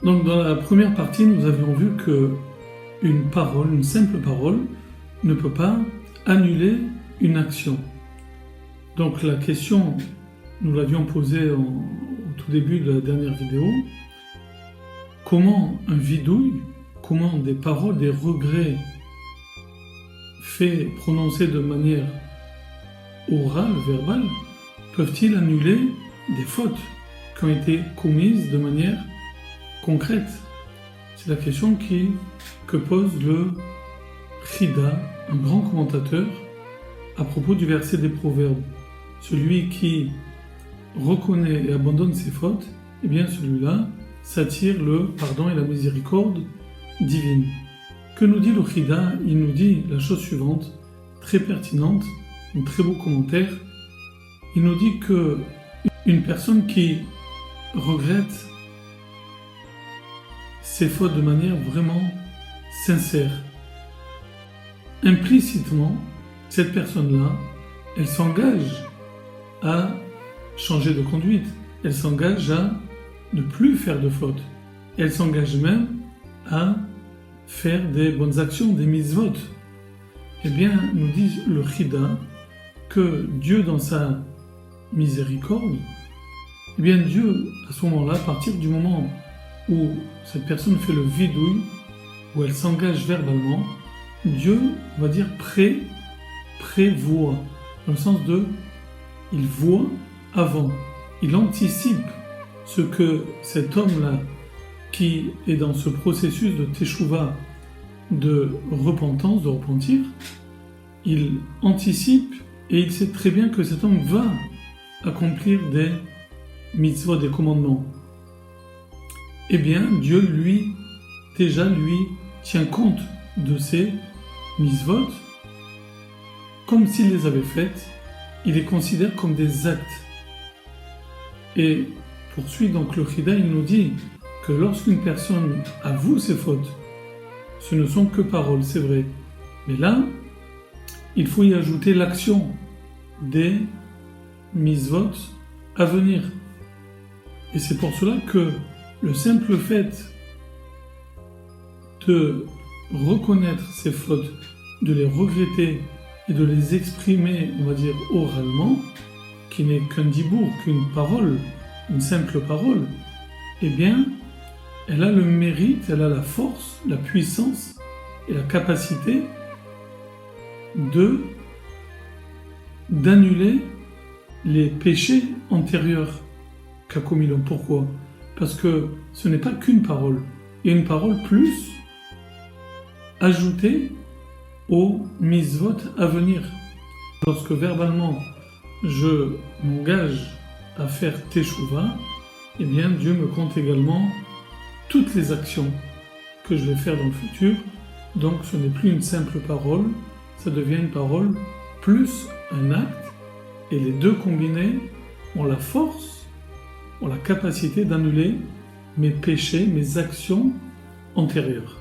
Donc dans la première partie, nous avions vu que une parole, une simple parole, ne peut pas annuler une action. Donc la question, nous l'avions posée au tout début de la dernière vidéo, comment un vidouille, comment des paroles, des regrets faits, prononcés de manière orale, verbale, peuvent-ils annuler des fautes qui ont été commises de manière concrète? C'est la question que pose le Chida, un grand commentateur, à propos du verset des Proverbes. Celui qui reconnaît et abandonne ses fautes, eh bien celui-là s'attire le pardon et la miséricorde divine. Que nous dit le Chida? Il nous dit la chose suivante, très pertinente, un très beau commentaire. Il nous dit que une personne qui regrette ses fautes de manière vraiment sincère, implicitement, cette personne-là, elle s'engage à changer de conduite, elle s'engage à ne plus faire de fautes, elle s'engage même à faire des bonnes actions, des mitzvot. Eh bien, nous dit le Chida que Dieu, dans sa miséricorde, eh bien Dieu, à ce moment-là, à partir du moment où cette personne fait le vidouille, où elle s'engage verbalement, Dieu, on va dire, prévoit, dans le sens de, il voit avant, il anticipe ce que cet homme-là, qui est dans ce processus de teshuva, de repentance, de repentir, il anticipe et il sait très bien que cet homme va accomplir des mitzvot, des commandements. Eh bien, Dieu, lui tient compte de ces mitzvot comme s'il les avait faites. Il les considère comme des actes. Et poursuit donc le Chida, il nous dit que lorsqu'une personne avoue ses fautes, ce ne sont que paroles, c'est vrai. Mais là, il faut y ajouter l'action des mitzvot à venir. Et c'est pour cela que le simple fait de reconnaître ses fautes, de les regretter et de les exprimer, on va dire, oralement, qui n'est qu'un dibour, qu'une parole, une simple parole, eh bien, elle a le mérite, elle a la force, la puissance et la capacité d'annuler les péchés antérieurs qu'a commis l'homme. Pourquoi? Parce que ce n'est pas qu'une parole, il y a une parole plus ajoutée aux mitzvot à venir. Lorsque verbalement je m'engage à faire teshuva, eh bien Dieu me compte également toutes les actions que je vais faire dans le futur. Donc ce n'est plus une simple parole, ça devient une parole plus un acte, et les deux combinés ont la force, ont la capacité d'annuler mes péchés, mes actions antérieures.